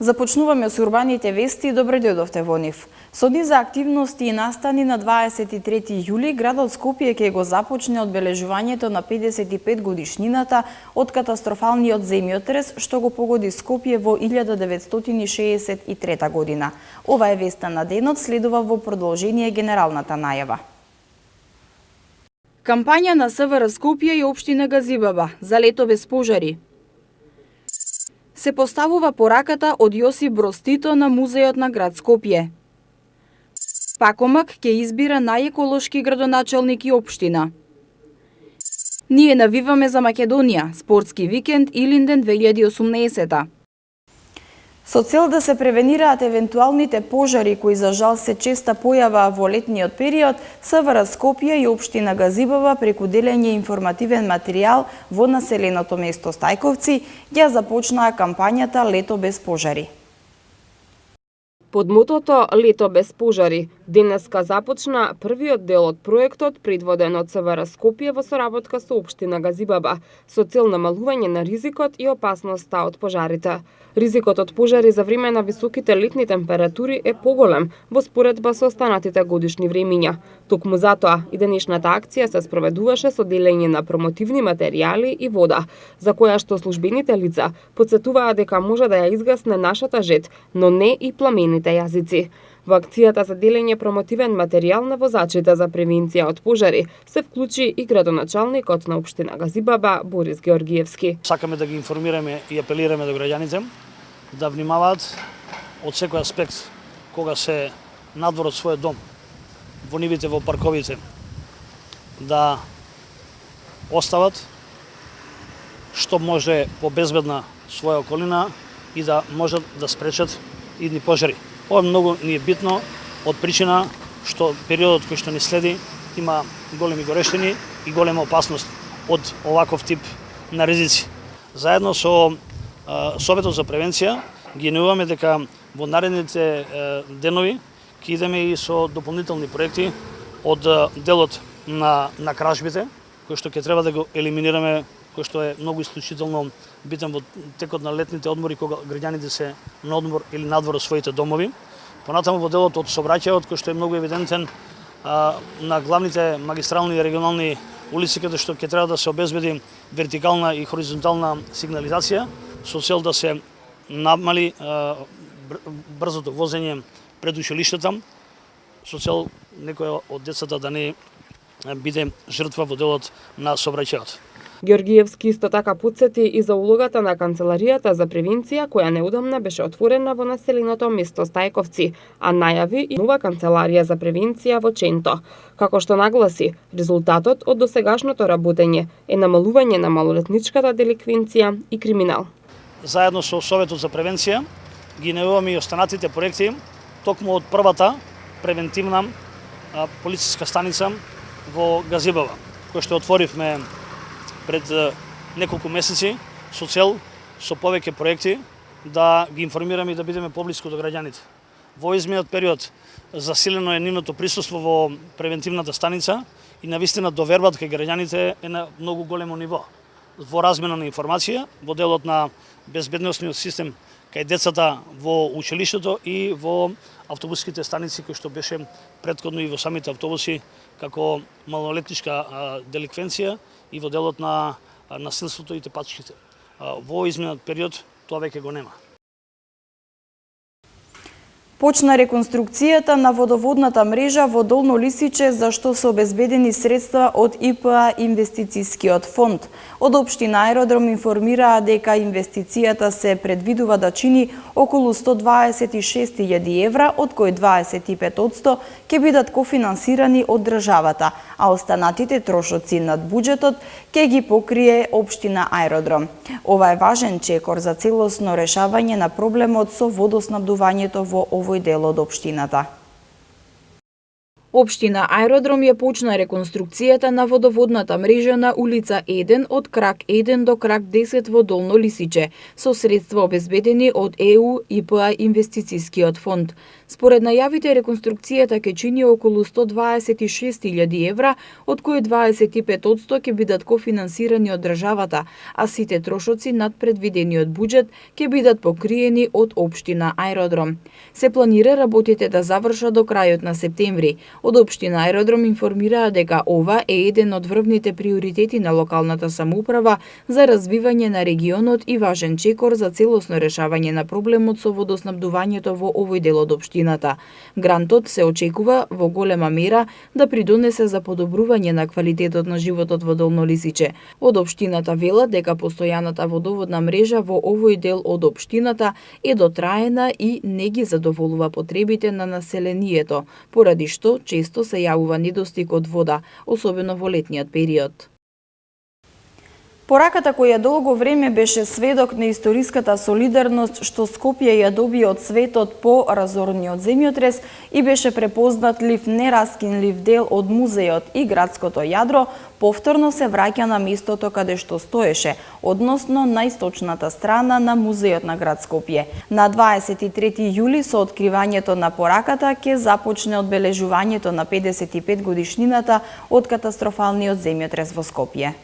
Започнуваме со урбаните вести и добре дојдовте во нив. Со дни за активности и настани на 23 јули, градот Скопје ќе го започне одбележувањето на 55 годишнината од катастрофалниот земјотрес што го погоди Скопје во 1963 година. Ова е веста на денот, следува во продолжение генералната најава. Кампања на СВР Скопје и општина Газибаба за лето без пожари. Се поставува пораката од Јосип Броз Тито на Музејот на град Скопје. Пакомак ќе избира најеколошки градоначалник и општина. Ние навиваме за Македонија, спортски викенд Илинден 2018. Со цел да се превенираат евентуалните пожари кои за жал се честа појава во летниот период, СВР Скопје и општина Газибаба преку делење информативен материјал во населеното место Стајковци ја започнаа кампањата Лето без пожари. Под мотото Лето без пожари, денеска започна првиот дел од проектот предводен од СВР Скопје во соработка со општина Газибаба со цел намалување на ризикот и опасноста од пожарите. Ризикот од пожари за време на високите летни температури е поголем во споредба со останатите годишни времиња. Токму затоа и денешната акција се спроведуваше со делење на промотивни материјали и вода, за која што службените лица потсетуваа дека може да ја изгасне нашата жет, но не и пламените јазици. Во акцијата за делење промотивен материјал на возачите за превенција од пожари се вклучи и градоначалникот на општина Газибаба Борис Георгиевски. Сакаме да ги информираме и апелираме до граѓаните да внимаваат од секој аспект кога се надвор од својот дом, во нивите, во парковите, да остават што може побезбедна своја околина и да можат да спречат идни пожари. Ова многу ни е битно од причина што периодот кој што ни следи има големи горештини и голема опасност од оваков тип на ризици. Заедно со Советот за превенција ги најавуваме дека во наредните денови ќе идеме и со дополнителни проекти од делот на кражбите, кој што ќе треба да го елиминираме, кој што е многу исклучително битен во текот на летните одмори кога граѓаните се на одмор или надвор од своите домови. Понатаму во делот од сообраќајот кој што е многу евидентен на главните магистрални и регионални улици каде што ќе треба да се обезбеди вертикална и хоризонтална сигнализација со цел да се намали брзото возење пред училиштата, со цел некој од децата да не биде жртва во делот на сообраќајот. Георгиевски исто така потсети и за улогата на Канцеларијата за превенција која неодамна беше отворена во населеното место Стајковци, а најави и нова канцеларија за превенција во Ченто. Како што нагласи, резултатот од досегашното работење е намалување на малолетничката деликвенција и криминал. Заедно со Советот за превенција ги најавуваме и останатите проекти токму од првата превентивна полициска станица во Газибаба, која што отворивме пред неколку месеци со цел со повеќе проекти да ги информираме и да бидеме поблиску до граѓаните. Во изминат период засилено е нивното присуство во превентивната станица и навистина довербата кај граѓаните е на многу големо ниво. Во размена на информација, во делот на безбедносниот систем кај децата во училиштето и во автобуските станици кои што беше претходно и во самите автобуси како малолетничка деликвенција и во делот на насилството и тепачките. Во изминат период тоа веќе го нема. Почна реконструкцијата на водоводната мрежа во Долно Лисиче, за што се обезбедени средства од ИПА инвестицискиот фонд. Од општина Аеродром информираа дека инвестицијата се предвидува да чини околу 126.000 евра, од кои 25% ќе бидат кофинансирани од државата, а останатите трошоци над буџетот ќе ги покрие општина Аеродром. Ова е важен чекор за целосно решавање на проблемот со водоснабдувањето во овој дел од општината. Општина Аеродром ја почна реконструкцијата на водоводната мрежа на улица 1 од крак 1 до крак 10 во Долно Лисиче, со средства обезбедени од ЕУ ИПА инвестицискиот фонд. Според најавите, реконструкцијата ќе чини околу 126.000 евра, од кои 25% ќе бидат кофинансирани од државата, а сите трошоци над предвидениот буџет ќе бидат покриени од Општина Аеродром. Се планира работите да завршат до крајот на септември. Од Општина Аеродром информираа дека ова е еден од врвните приоритети на локалната самоуправа за развивање на регионот и важен чекор за целосно решавање на проблемот со водоснабдувањето во овој дел од општината. Грантот се очекува во голема мера да придонесе за подобрување на квалитетот на животот во Долно Лисиче. Од општината велат дека постојаната водоводна мрежа во овој дел од општината е дотраена и не ги задоволува потребите на населението, поради што често се јавува недостиг од вода, особено во летниот период. Пораката која долго време беше сведок на историската солидарност што Скопје ја доби од светот по разорниот земјотрес и беше препознатлив нераскинлив дел од музејот и градското јадро, повторно се враќа на местото каде што стоеше, односно на источната страна на музејот на град Скопје. На 23 јули со откривањето на пораката ќе започне одбележувањето на 55 годишнината од катастрофалниот земјотрес во Скопје.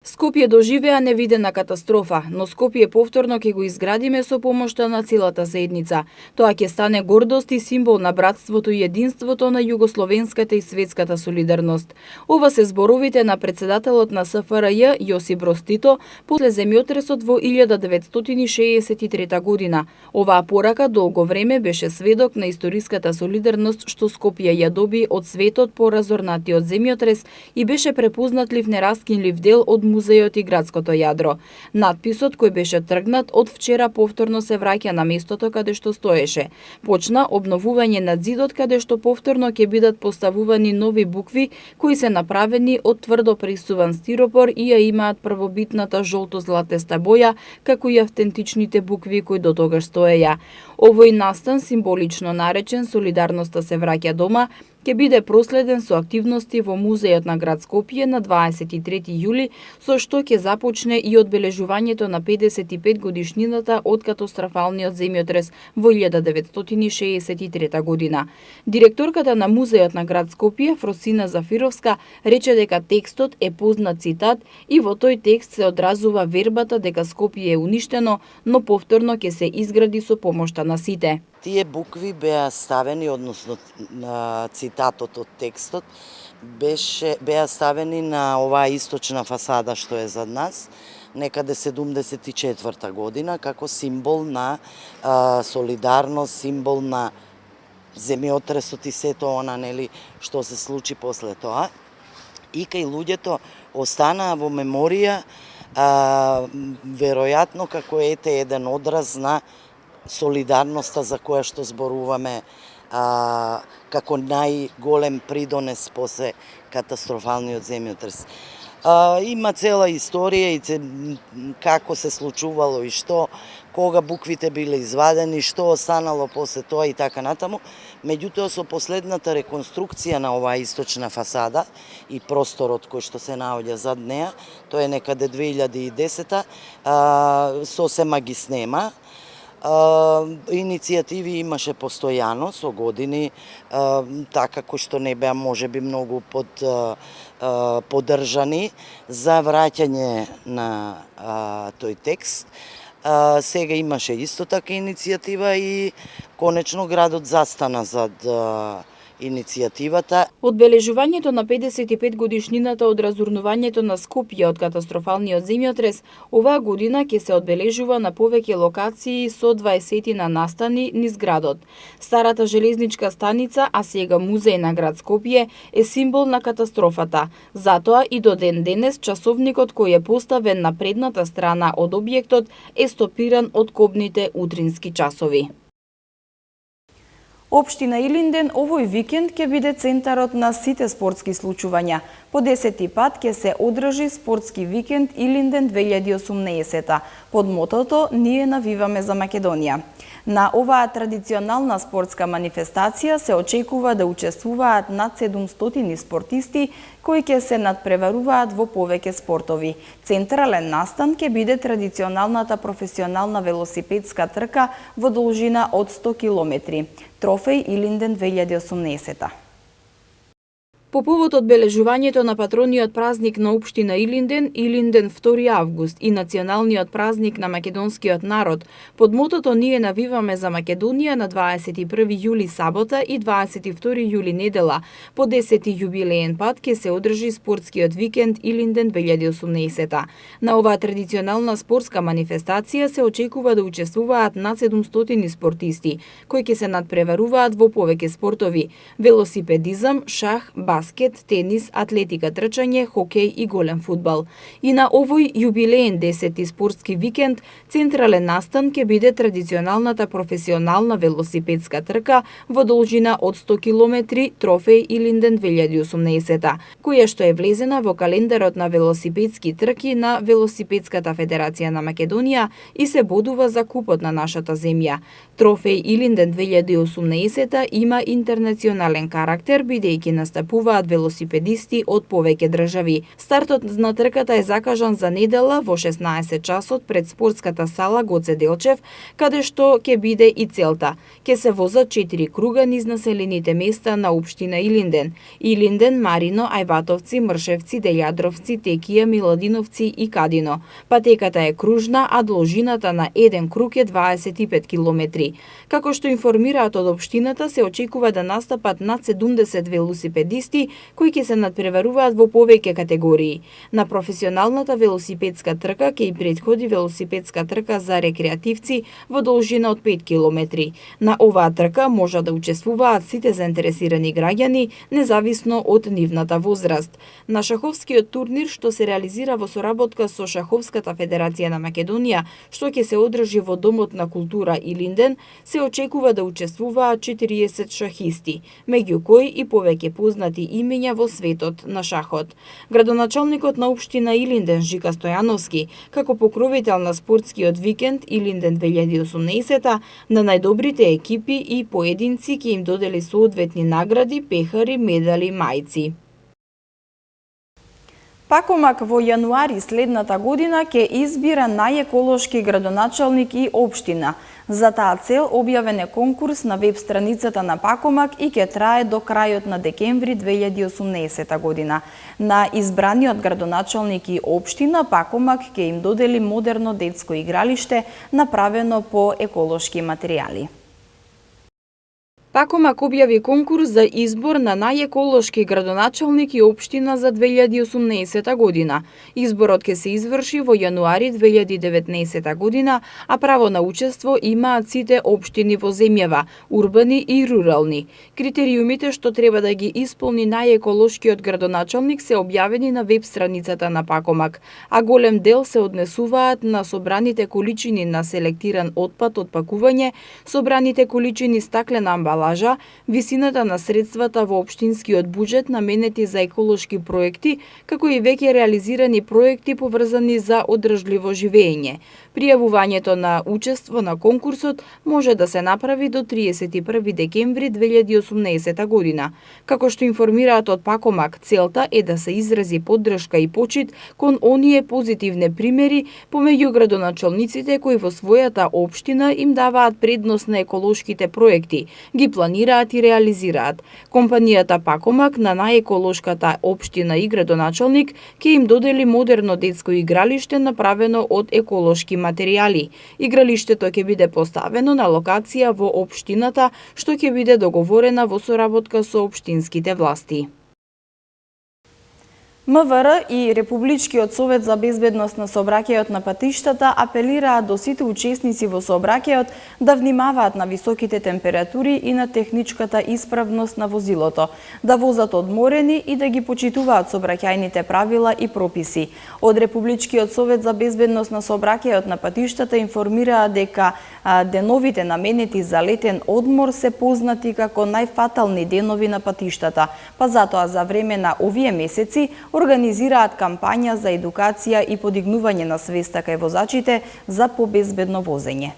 Скопје доживеа невидена катастрофа, но Скопје повторно ќе го изградиме со помошта на целата заедница. Тоа ќе стане гордост и символ на братството и единството на југословенската и светската солидарност. Ова се зборовите на председателот на СФРЈ Јосип Броз Тито после земјотресот во 1963 година. Оваа порака долго време беше сведок на историската солидарност што Скопје ја доби од светот по разорнатиот земјотрес и беше препознатлив нераскинлив дел од музејот и градското јадро. Надписот кој беше тргнат од вчера повторно се враќа на местото каде што стоеше. Почна обновување на зидот каде што повторно ќе бидат поставувани нови букви кои се направени од тврдо пресуван стиропор и ја имаат првобитната жолто-златеста боја како и автентичните букви кои до тогаш стоеја. Овој настан, символично наречен Солидарноста се враќа дома, ќе биде проследен со активности во музејот на град Скопје на 23 јули, со што ќе започне и одбележувањето на 55 годишнината од катастрофалниот земјотрес во 1963 година. Директорката на музејот на град Скопје, Фросина Зафировска, рече дека текстот е познат цитат и во тој текст се одразува вербата дека Скопје е уништено, но повторно ќе се изгради со помошта на сите. Тие букви беа ставени, односно цитатот од текстот, беа ставени на оваа источна фасада што е зад нас, некаде 74 година, како символ на солидарност, символ на земјотресот и сето она, нели, што се случи после тоа. И кај луѓето останаа во меморија, веројатно како ете еден одраз на солидарноста за која што зборуваме како најголем придонес после катастрофалниот земјотрес. Има цела историја и како се случувало и што, кога буквите биле извадени, што останало после тоа и така натаму. Меѓутоа, со последната реконструкција на оваа источна фасада и просторот кој што се наоѓа зад неа, тоа е некаде 2010-та, сосема ги снема. Иницијативи имаше постојано со години, така кои што не беа можеби многу поддржани за враќање на тој текст. Сега имаше исто така иницијатива и конечно градот застана зад иницијативата. Одбележувањето на 55 годишнината од разурнувањето на Скопје од катастрофалниот земјотрес оваа година ќе се одбележува на повеќе локации со 20 настани низ градот. Старата железничка станица, а сега музеј на град Скопје, е символ на катастрофата. Затоа и до ден денес часовникот кој е поставен на предната страна од објектот е стопиран од кобните утрински часови. Општина Илинден овој викенд ќе биде центарот на сите спортски случувања. По 10-ти пат ќе се одржи спортски викенд Илинден 2018 под мотото "Ние навиваме за Македонија". На оваа традиционална спортска манифестација се очекува да учествуваат над 700 спортисти кои ќе се надпреваруваат во повеќе спортови. Централен настан ќе биде традиционалната професионална велосипедска трка во должина од 100 километри. Трофеј Илинден 2018. По повод одбележувањето на патрониот празник на општина Илинден, Илинден 2 август и националниот празник на македонскиот народ, под мотото "Ние навиваме за Македонија" на 21 јули сабота и 22 јули недела, по 10-ти јубилеен пат ќе се одржи спортскиот викенд Илинден 2018. На оваа традиционална спортска манифестација се очекува да учествуваат над 700 спортисти, кои ќе се надпреваруваат во повеќе спортови: велосипедизам, шах, баскет, тенис, атлетика, трчање, хокеј и голем фудбал. И на овој јубилеен 10-ти спортски викенд, централен настан ќе биде традиционалната професионална велосипедска трка во должина од 100 километри Трофеј Илинден 2018, која што е влезена во календарот на велосипедски трки на Велосипедската федерација на Македонија и се бодува за купот на нашата земја. Трофеј Илинден 2018 има интернационален карактер, бидејќи настапуваат велосипедисти од повеќе држави. Стартот на трката е закажан за недела во 16 часот пред спортската сала Гоце Делчев, каде што ќе биде и целта. Ќе се возат 4 круга низ населените места на општина Илинден: Илинден, Марино, Ајватовци, Мршевци, Дељадровци, Текија, Миладиновци и Кадино. Патеката е кружна, а должината на еден круг е 25 километри. Како што информираат од општината, се очекува да настапат над 70 велосипедисти кои ќе се надпреваруваат во повеќе категории. На професионалната велосипедска трка ќе и претходи велосипедска трка за рекреативци во должина од 5 километри. На оваа трка може да учествуваат сите заинтересирани граѓани, независно од нивната возраст. На шаховскиот турнир, што се реализира во соработка со Шаховската федерација на Македонија, што ќе се одржи во Домот на култура Илинден, се очекува да учествуваат 40 шахисти, меѓу кои и повеќе познати имења во светот на шахот. Градоначалникот на општина Илинден Жика Стојановски, како покровител на спортскиот викенд Илинден 2018, на најдобрите екипи и поединци ќе им додели соодветни награди, пехари, медали, мајци. Пакомак во јануари следната година ќе избира најеколошки градоначалник и општина. За таа цел објавен е конкурс на веб страницата на Пакомак и ќе трае до крајот на декември 2018 година. На избраниот градоначалник и општина Пакомак ќе им додели модерно детско игралиште направено по еколошки материјали. Пакомак објави конкурс за избор на најеколошки градоначалник и општина за 2018 година. Изборот ќе се изврши во јануари 2019 година, а право на учество имаат сите општини во земјава, урбани и рурални. Критериумите што треба да ги исполни најеколошкиот градоначалник се објавени на веб страницата на Пакомак, а голем дел се однесуваат на собраните количини на селектиран отпад од пакување, собраните количини стаклена амбалажа, висината на средствата во општинскиот буџет наменети за еколошки проекти, како и веќе реализирани проекти поврзани за одржливо живење. Пријавувањето на учество на конкурсот може да се направи до 31 декември 2018 година. Како што информираат од Пакомак, целта е да се изрази поддршка и почит кон оние позитивни примери помеѓу градоначалниците кои во својата општина им даваат предност на еколошките проекти, ги планираат и реализираат. Компанијата Пакомак на најеколошката општина и градоначалник ќе им додели модерно детско игралиште направено од еколошки материјали. Игралиштето ќе биде поставено на локација во општината, што ќе биде договорена во соработка со општинските власти. МВР и Републичкиот совет за безбедност на сообраќајот на патиштата апелираат до сите учесници во сообраќајот да внимаваат на високите температури и на техничката исправност на возилото, да возат одморени и да ги почитуваат сообраќајните правила и прописи. Од Републичкиот совет за безбедност на сообраќајот на патиштата информираат дека деновите наменети за летен одмор се познати како најфатални денови на патиштата, па затоа за време на овие месеци организираат кампања за едукација и подигнување на свеста кај возачите за побезбедно возење.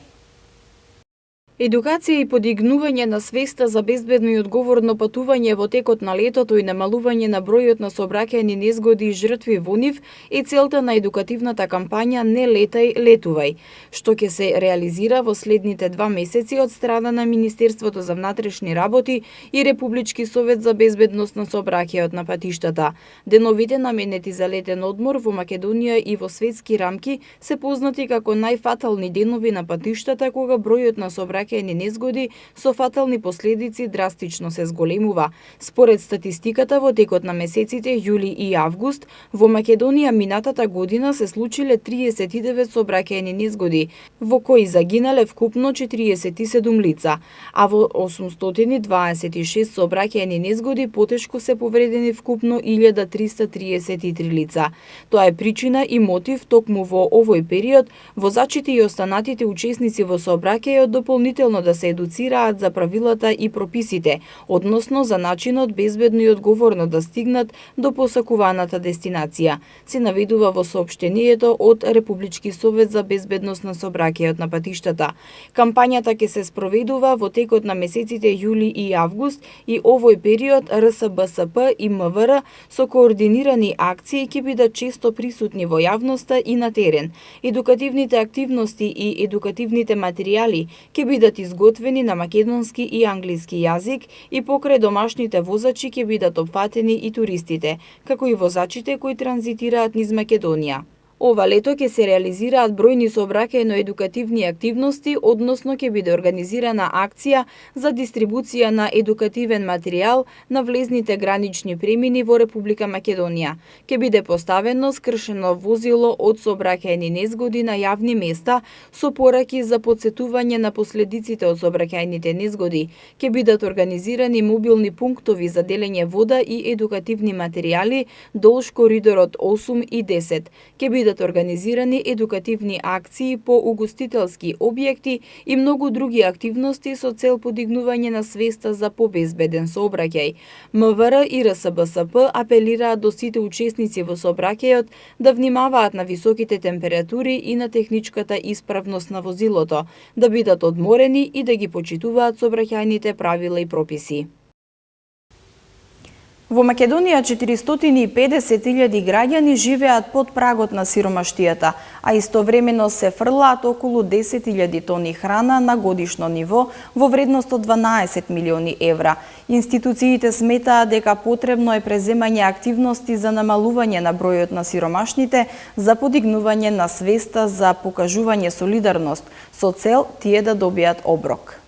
Едукација и подигнување на свеста за безбедно и одговорно патување во текот на летото и намалување на бројот на сообраќајни незгоди и жртви во нив е целта на едукативната кампања Не летај, летувај, што ќе се реализира во следните 2 месеци од страна на Министерството за внатрешни работи и Републички совет за безбедност на сообраќајот на патиштата. Деновите наменети за летен одмор во Македонија и во светски рамки се познати како најфатални денови на патиштата, кога бројот на сообраќајни незгоди со фатални последици драстично се зголемува. Според статистиката во текот на месеците јули и август во Македонија минатата година се случиле 39 сообраќајни незгоди, во кои загинале вкупно 47 лица, а во 826 сообраќајни незгоди потешко се повредени вкупно 1333 лица. Тоа е причина и мотив токму во овој период возачите и останатите учесници во сообраќајот дополнително да се едуцираат за правилата и прописите, односно за начинот безбедно и одговорно да стигнат до посакуваната дестинација, се наведува во соопштението од Републички совет за безбедност на сообраќајот на патиштата. Кампањата ќе се спроведува во текот на месеците јули и август и овој период РСБСП и МВР со координирани акции ќе бидат често присутни во јавноста и на терен. Едукативните активности и едукативните материјали ќе бидат изготвени на македонски и англиски јазик и покрај домашните возачи ќе бидат опфатени и туристите, како и возачите кои транзитираат низ Македонија. Ова лето ќе се реализираат бројни сообраќајно-едукативни активности, односно ќе биде организирана акција за дистрибуција на едукативен материјал на влезните гранични премини во Република Македонија. Ќе биде поставено скршено возило од сообраќајни незгоди на јавни места со пораки за потсетување на последиците од сообраќајните незгоди. Ќе бидат организирани мобилни пунктови за делење вода и едукативни материјали долж коридорот 8 и 10. Ќе бидат организирани едукативни акции по угостителски објекти и многу други активности со цел подигнување на свеста за побезбеден сообраќај. МВР и РСБСП апелираат до сите учесници во сообраќајот да внимаваат на високите температури и на техничката исправност на возилото, да бидат одморени и да ги почитуваат сообраќајните правила и прописи. Во Македонија 450.000 граѓани живеат под прагот на сиромаштијата, а истовремено се фрлаат околу 10.000 тони храна на годишно ниво во вредност од 12 милиони евра. Институциите сметаат дека потребно е преземање активности за намалување на бројот на сиромашните, за подигнување на свеста за покажување солидарност, со цел тие да добијат оброк.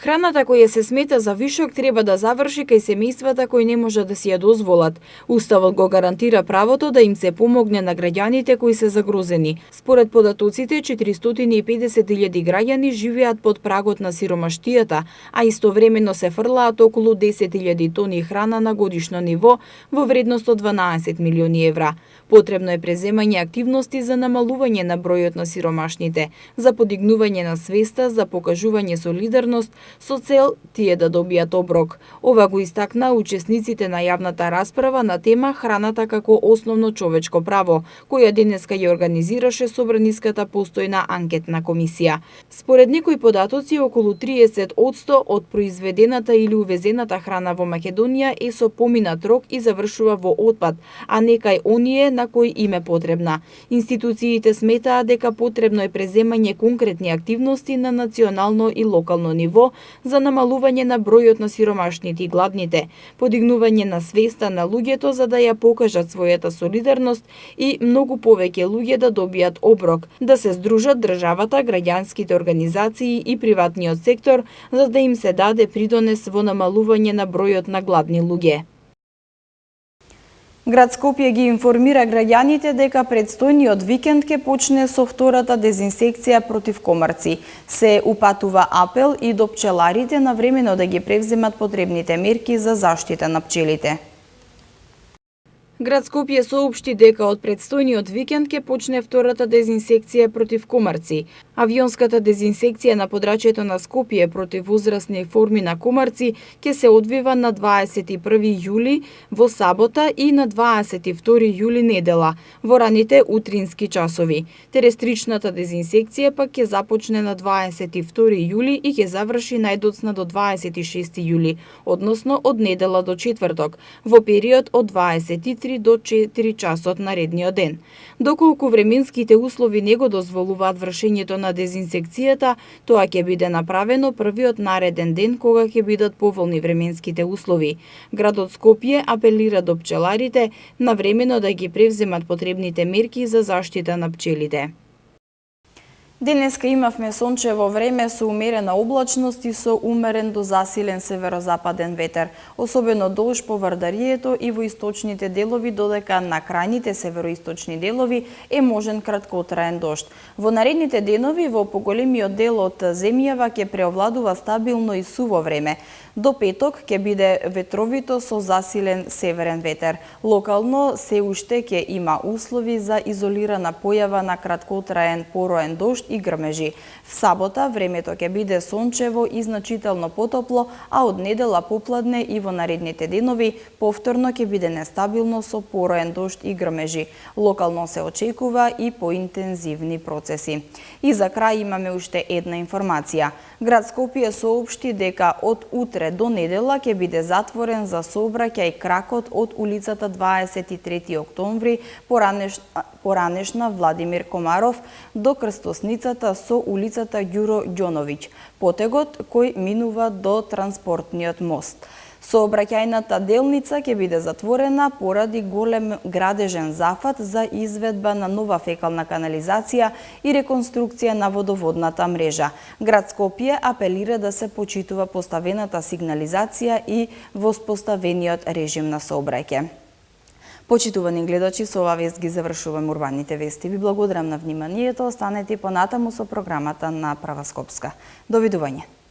Храната која се смета за вишок треба да заврши кај семејствата кои не можат да си ја дозволат. Уставот го гарантира правото да им се помогне на граѓаните кои се загрозени. Според податоците, 450.000 граѓани живеат под прагот на сиромаштијата, а истовремено се фрлаат околу 10.000 тони храна на годишно ниво во вредност од 12 милиони евра. Потребно е преземање активности за намалување на бројот на сиромашните, за подигнување на свеста, за покажување солидарност, со цел тие да добијат оброк. Ова го истакна учесниците на јавната расправа на тема храната како основно човечко право, која денеска ја организираше Собраниската постојна анкетна комисија. Според некои податоци, околу 30% од произведената или увезената храна во Македонија е со поминат рок и завршува во отпад, а некај оние на кои им е потребна. Институциите сметаат дека потребно е преземање конкретни активности на национално и локално ниво за намалување на бројот на сиромашните и гладните, подигнување на свеста на луѓето за да ја покажат својата солидарност и многу повеќе луѓе да добијат оброк, да се здружат државата, граѓанските организации и приватниот сектор за да им се даде придонес во намалување на бројот на гладни луѓе. Град Скопје ги информира граѓаните дека предстојниот викенд ќе почне со втората дезинсекција против комарци. Се упатува апел и до пчеларите навремено да ги превземат потребните мерки за заштита на пчелите. Град Скопје соопшти дека од предстојниот викенд ќе почне втората дезинсекција против комарци. Авионската дезинсекција на подрачјето на Скопје против возрастни форми на комарци ќе се одвива на 21 јули во сабота и на 22 јули недела во раните утрински часови. Терестричната дезинсекција пак ќе започне на 22 јули и ќе заврши најдоцна до 26 јули, односно од недела до четврток, во период од 23 до 4 часот наредниот ден. Доколку временските услови не го дозволуваат вршењето на дезинсекцијата, тоа ќе биде направено првиот нареден ден кога ќе бидат поволни временските услови. Градот Скопје апелира до пчеларите навремено да ги превземат потребните мерки за заштита на пчелите. Денеска имавме сончево време со умерена облачност и со умерен до засилен северозападен ветер, особено долж по Вардарието и во источните делови, додека на крајните североисточни делови е можен краткотраен дожд. Во наредните денови во поголемиот дел од земјава ќе преовладува стабилно и суво време. До петок ќе биде ветровито со засилен северен ветер. Локално се уште ќе има услови за изолирана појава на краткотраен пороен дожд и грмежи. В сабота времето ќе биде сончево и значително потопло, а од недела попладне и во наредните денови повторно ќе биде нестабилно со пороен дожд и грмежи. Локално се очекува и поинтензивни процеси. И за крај имаме уште една информација. Град Скопје соопшти дека од утре до недела ќе биде затворен за сообраќај кракот од улицата 23 октомври поранешна Владимир Комаров до крстосницата со улицата Ѓуро Ѓоновиќ, потегот кој минува до транспортниот мост. Сообраќајната делница ќе биде затворена поради голем градежен зафат за изведба на нова фекална канализација и реконструкција на водоводната мрежа. Град Скопје апелира да се почитува поставената сигнализација и воспоставениот режим на сообраќај. Почитувани гледачи, со ова вест ги завршуваме урбаните вести. Ви благодарам на вниманието. Останете понатаму со програмата на Права Скопска. Довидување.